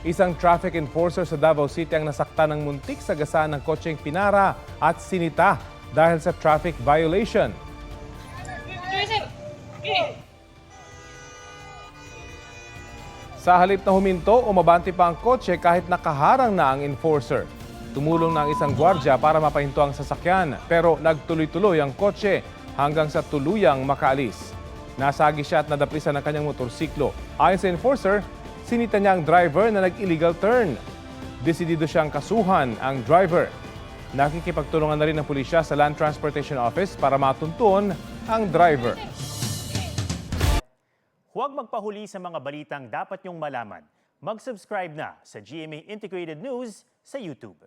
Isang traffic enforcer sa Davao City ang nasaktan ng muntik sa gasaan ng kotseng pinara at sinita dahil sa traffic violation. Sa halip na huminto, umabante pa ang kotse kahit nakaharang na ang enforcer. Tumulong na ang isang gwardya para mapahinto ang sasakyan pero nagtuloy-tuloy ang kotse hanggang sa tuluyang makaalis. Nasagi siya at nadaplisan ang kanyang motorsiklo. Ayon sa enforcer, sinita niya ang driver na nag-illegal turn. Desidido siyang kasuhan ang driver. Nakikipagtulungan na rin ng pulisya sa Land Transportation Office para matuntun ang driver. Huwag magpahuli sa mga balitang dapat niyong malaman. Mag-subscribe na sa GMA Integrated News sa YouTube.